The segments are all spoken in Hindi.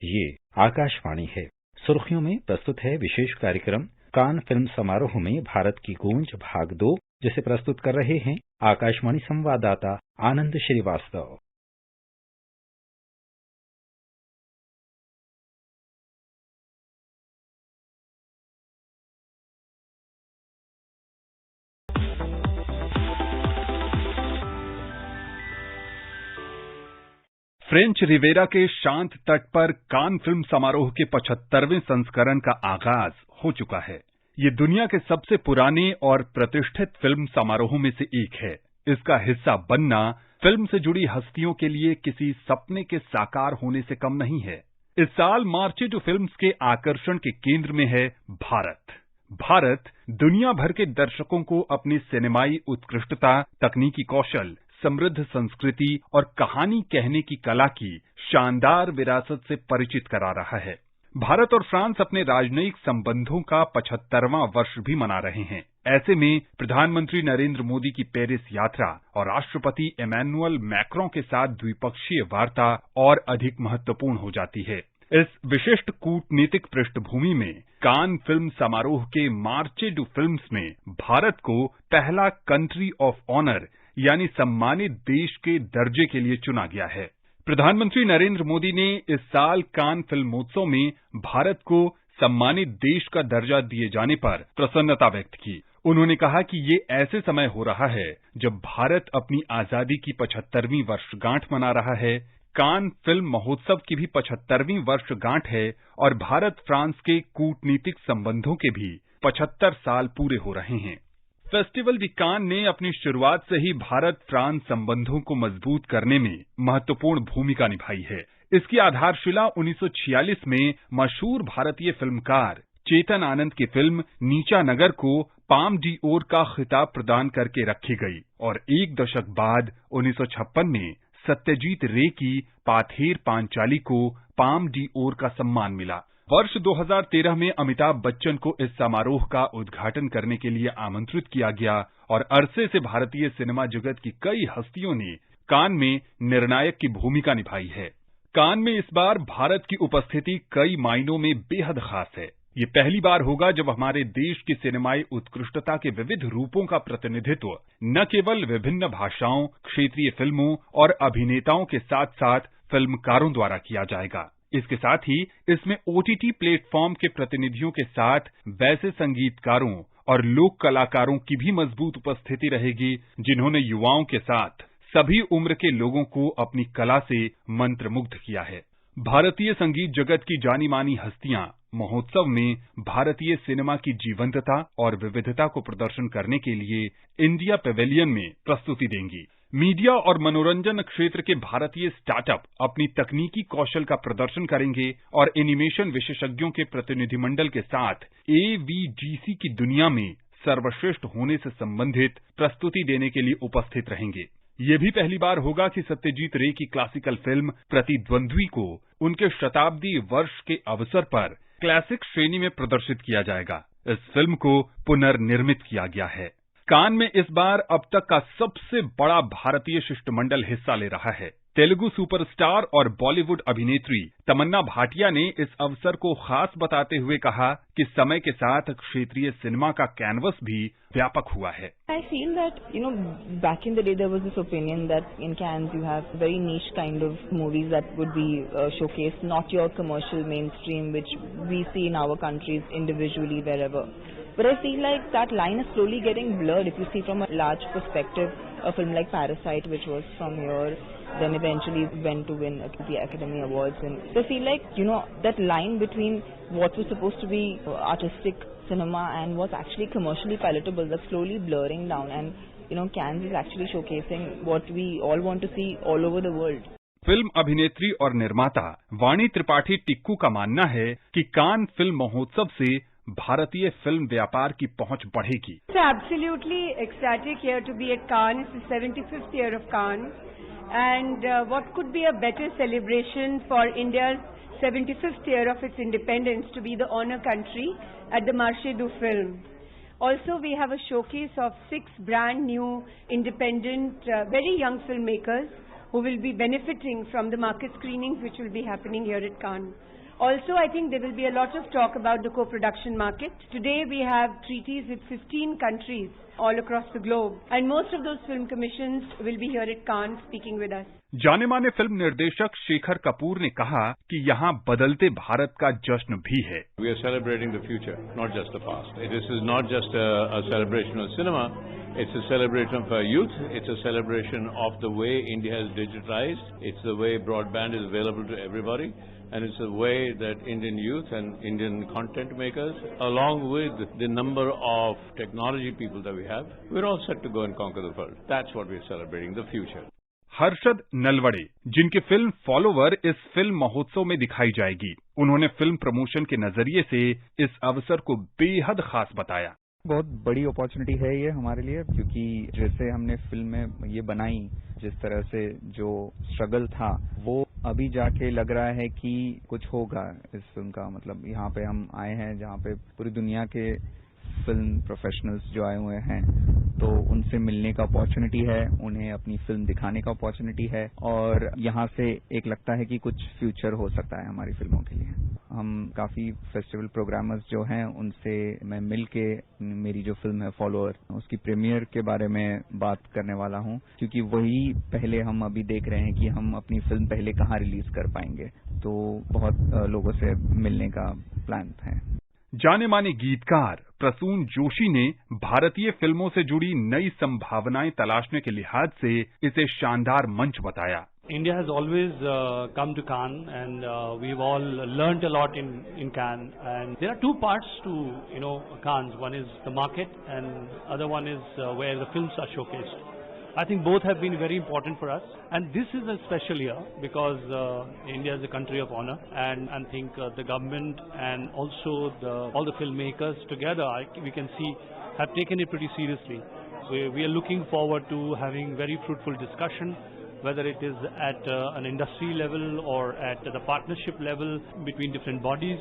ये आकाशवाणी है। सुर्खियों में प्रस्तुत है विशेष कार्यक्रम कान फिल्म समारोह में भारत की गूंज भाग 2, जिसे प्रस्तुत कर रहे हैं आकाशवाणी संवाददाता आनंद श्रीवास्तव। फ्रेंच रिवेरा के शांत तट पर कान फिल्म समारोह के 75वें संस्करण का आगाज हो चुका है। ये दुनिया के सबसे पुराने और प्रतिष्ठित फिल्म समारोहों में से एक है। इसका हिस्सा बनना फिल्म से जुड़ी हस्तियों के लिए किसी सपने के साकार होने से कम नहीं है। इस साल मार्चेडू फिल्म्स के आकर्षण के केंद्र में है भारत। भारत दुनिया भर के दर्शकों को अपनी सिनेमाई उत्कृष्टता, तकनीकी कौशल, समृद्ध संस्कृति और कहानी कहने की कला की शानदार विरासत से परिचित करा रहा है। भारत और फ्रांस अपने राजनयिक संबंधों का 75वां वर्ष भी मना रहे हैं। ऐसे में प्रधानमंत्री नरेंद्र मोदी की पेरिस यात्रा और राष्ट्रपति इमैनुअल मैक्रों के साथ द्विपक्षीय वार्ता और अधिक महत्वपूर्ण हो जाती है। इस विशिष्ट कूटनीतिक पृष्ठभूमि में कान फिल्म समारोह के मार्चेडू फिल्म्स में भारत को पहला कंट्री ऑफ ऑनर यानी सम्मानित देश के दर्जे के लिए चुना गया है। प्रधानमंत्री नरेंद्र मोदी ने इस साल कान फिल्मोत्सव में भारत को सम्मानित देश का दर्जा दिए जाने पर प्रसन्नता व्यक्त की। उन्होंने कहा कि ये ऐसे समय हो रहा है जब भारत अपनी आजादी की 75वीं वर्षगांठ मना रहा है। कान फिल्म महोत्सव की भी 75वीं वर्षगांठ है और भारत फ्रांस के कूटनीतिक संबंधों के भी 75 साल पूरे हो रहे हैं। फेस्टिवल दी कान ने अपनी शुरुआत से ही भारत फ्रांस संबंधों को मजबूत करने में महत्वपूर्ण भूमिका निभाई है। इसकी आधारशिला 1946 में मशहूर भारतीय फिल्मकार चेतन आनंद की फिल्म नीचा नगर को पाम डी ओर का खिताब प्रदान करके रखी गई और एक दशक बाद 1956 में सत्यजीत रे की पाथेर पांचाली को पाम डी ओर का सम्मान मिला। वर्ष 2013 में अमिताभ बच्चन को इस समारोह का उद्घाटन करने के लिए आमंत्रित किया गया और अरसे से भारतीय सिनेमा जगत की कई हस्तियों ने कान में निर्णायक की भूमिका निभाई है। कान में इस बार भारत की उपस्थिति कई मायनों में बेहद खास है। ये पहली बार होगा जब हमारे देश की सिनेमाई उत्कृष्टता के विविध रूपों का प्रतिनिधित्व न केवल विभिन्न भाषाओं, क्षेत्रीय फिल्मों और अभिनेताओं के साथ साथ फिल्मकारों द्वारा किया जाएगा। इसके साथ ही इसमें OTT प्लेटफॉर्म के प्रतिनिधियों के साथ वैसे संगीतकारों और लोक कलाकारों की भी मजबूत उपस्थिति रहेगी जिन्होंने युवाओं के साथ सभी उम्र के लोगों को अपनी कला से मंत्रमुग्ध किया है। भारतीय संगीत जगत की जानी मानी हस्तियां महोत्सव में भारतीय सिनेमा की जीवंतता और विविधता को प्रदर्शन करने के लिए इंडिया पेवेलियन में प्रस्तुति देंगी। मीडिया और मनोरंजन क्षेत्र के भारतीय स्टार्टअप अपनी तकनीकी कौशल का प्रदर्शन करेंगे और एनिमेशन विशेषज्ञों के प्रतिनिधिमंडल के साथ AVGC की दुनिया में सर्वश्रेष्ठ होने से संबंधित प्रस्तुति देने के लिए उपस्थित रहेंगे। ये भी पहली बार होगा कि सत्यजीत रे की क्लासिकल फिल्म प्रतिद्वंद्वी को उनके शताब्दी वर्ष के अवसर पर क्लासिक श्रेणी में प्रदर्शित किया जाएगा। इस फिल्म को पुनर्निर्मित किया गया है। कान में इस बार अब तक का सबसे बड़ा भारतीय शिष्टमंडल हिस्सा ले रहा है। तेलुगु सुपरस्टार और बॉलीवुड अभिनेत्री तमन्ना भाटिया ने इस अवसर को खास बताते हुए कहा कि समय के साथ क्षेत्रीय सिनेमा का कैनवस भी व्यापक हुआ है। I feel that, back in the day there was this opinion that in Cannes you have very niche kind of movies that would be showcased, not your commercial mainstream which we see in our countries individually wherever. But I feel like that line is slowly getting blurred. If you see from a large perspective, a film like Parasite, which was from here, then eventually went to win the Academy Awards. And so I feel like, that line between what was supposed to be artistic cinema and what's actually commercially palatable, that's slowly blurring down. And, Cannes is actually showcasing what we all want to see all over the world. Film अभिनेत्री और निर्माता वाणी त्रिपाठी टिक्कू का मानना है कि कान फिल्म महोत्सव से भारतीय फिल्म व्यापार की पहुंच बढ़ेगी। Absolutely ecstatic here to be at Cannes. It's the 75th year of Cannes, and what could be a better celebration for India's 75th year of its independence to be the honor country at the Marché du Film. Also, we have a showcase of 6 brand new, independent, very young filmmakers who will be benefiting from the market screenings which will be happening here at Cannes. Also, I think there will be a lot of talk about the co-production market. Today, we have treaties with 15 countries all across the globe, and most of those film commissions will be here at Cannes speaking with us. जाने माने फिल्म निर्देशक शेखर कपूर ने कहा कि यहाँ बदलते भारत का जश्न भी है। We are celebrating the future, not just the past. This is not just a celebration of cinema. It's a celebration of our youth. It's a celebration of the way India has digitized. It's the way broadband is available to everybody. And it's the way that Indian youth and Indian content makers, along with the number of technology people that we have, we're all set to go and conquer the world. That's what we're celebrating, the future. Harshad नलवड़े, जिनकी फिल्म फॉलोवर इस फिल्म महोत्सव में दिखाई जाएगी, उन्होंने फिल्म प्रमोशन के नजरिए से इस अवसर को बेहद खास बताया। बहुत बड़ी अपॉर्चुनिटी है ये हमारे लिए, क्योंकि जैसे हमने फिल्म में ये बनाई, जिस तरह से जो स्ट्रगल था, वो अभी जाके लग रहा है कि कुछ होगा इस फिल्म का। मतलब यहाँ पे हम आए हैं जहाँ पे पूरी दुनिया के फिल्म प्रोफेशनल्स जो आए हुए हैं, तो उनसे मिलने का अपॉर्चुनिटी है, उन्हें अपनी फिल्म दिखाने का अपॉर्चुनिटी है, और यहाँ से एक लगता है कि कुछ फ्यूचर हो सकता है हमारी फिल्मों के लिए। हम काफी फेस्टिवल प्रोग्रामर्स जो हैं उनसे मैं मिल के मेरी जो फिल्म है फॉलोअर, उसकी प्रीमियर के बारे में बात करने वाला हूँ, क्योंकि वही पहले हम अभी देख रहे हैं कि हम अपनी फिल्म पहले कहाँ रिलीज कर पाएंगे। तो बहुत लोगों से मिलने का प्लान है। जाने माने गीतकार प्रसून जोशी ने भारतीय फिल्मों से जुड़ी नई संभावनाएं तलाशने के लिहाज से इसे शानदार मंच बताया। India has always come to Cannes, and we've all learnt a lot in Cannes. And there are two parts to Cannes. One is the market, and other one is where the films are showcased. I think both have been very important for us, and this is a special year because India is a country of honor, and I think the government and also all the filmmakers together, we can see, have taken it pretty seriously. We are looking forward to having very fruitful discussion, whether it is at an industry level or at the partnership level between different bodies.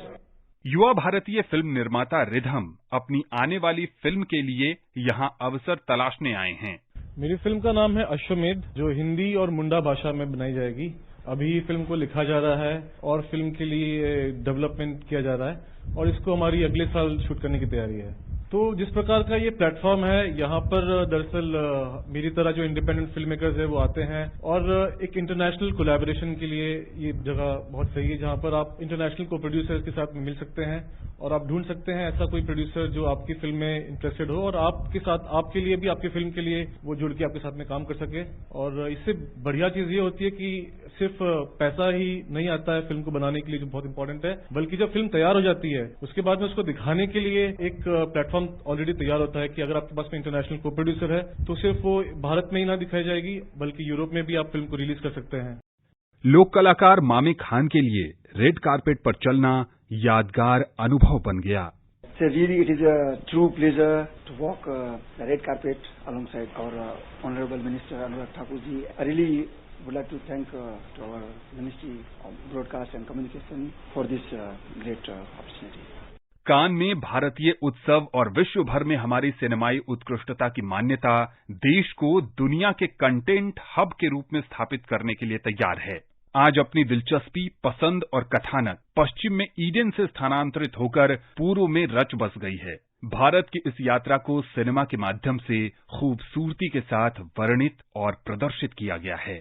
युवा भारतीय फिल्म निर्माता रिधम अपनी आने वाली फिल्म के लिए यहाँ अवसर तलाशने आए हैं। मेरी फिल्म का नाम है अश्वमेध, जो हिंदी और मुंडा भाषा में बनाई जाएगी। अभी फिल्म को लिखा जा रहा है और फिल्म के लिए डेवलपमेंट किया जा रहा है, और इसको हमारी अगले साल शूट करने की तैयारी है। तो जिस प्रकार का ये प्लेटफॉर्म है, यहाँ पर दरअसल मेरी तरह जो इंडिपेंडेंट फिल्म मेकर्स है वो आते हैं, और एक इंटरनेशनल कोलैबोरेशन के लिए ये जगह बहुत सही है, जहाँ पर आप इंटरनेशनल को प्रोड्यूसर्स के साथ में मिल सकते हैं और आप ढूंढ सकते हैं ऐसा कोई प्रोड्यूसर जो आपकी फिल्म में इंटरेस्टेड हो और आपके साथ, आपके लिए भी, आपकी फिल्म के लिए वो जुड़ के आपके साथ में काम कर सके। और इससे बढ़िया चीज ये होती है कि सिर्फ पैसा ही नहीं आता है फिल्म को बनाने के लिए, जो बहुत इंपॉर्टेंट है, बल्कि जब फिल्म तैयार हो जाती है उसके बाद में उसको दिखाने के लिए एक प्लेटफॉर्म ऑलरेडी तैयार होता है कि अगर आपके पास में इंटरनेशनल को प्रोड्यूसर है तो सिर्फ वो भारत में ही ना दिखाई जाएगी, बल्कि यूरोप में भी आप फिल्म को रिलीज कर सकते हैं। लोक कलाकार मामे खान के लिए रेड कारपेट पर चलना यादगार अनुभव बन गया। So really it is a true pleasure to walk the red carpet alongside our Honorable Minister Anurag Thakur ji. I really would like to thank to our Ministry of Broadcast and Communication for this great opportunity. कान में भारतीय उत्सव और विश्व भर में हमारी सिनेमाई उत्कृष्टता की मान्यता देश को दुनिया के कंटेंट हब के रूप में स्थापित करने के लिए तैयार है। आज अपनी दिलचस्पी, पसंद और कथानक पश्चिम में ईडन से स्थानांतरित होकर पूर्व में रच बस गई है। भारत की इस यात्रा को सिनेमा के माध्यम से खूबसूरती के साथ वर्णित और प्रदर्शित किया गया है।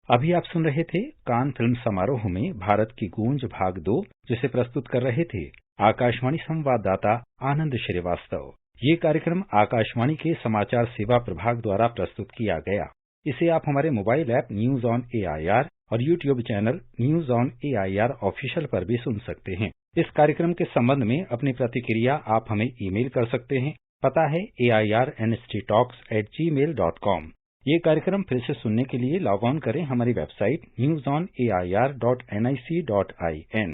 अभी आप सुन रहे थे कान फिल्म समारोह में भारत की गूंज भाग 2, जिसे प्रस्तुत कर रहे थे आकाशवाणी संवाददाता आनंद श्रीवास्तव। ये कार्यक्रम आकाशवाणी के समाचार सेवा प्रभाग द्वारा प्रस्तुत किया गया। इसे आप हमारे mobile app news on AIR और YouTube channel news on AIR official पर भी सुन सकते हैं। इस कार्यक्रम के संबंध में अपनी प्रतिक्रिया आप हमें ईमेल कर सकते हैं। पता है airnsttalks@gmail.com। ये कार्यक्रम फिर से सुनने के लिए लॉग ऑन करें हमारी वेबसाइट newsonair.nic.in।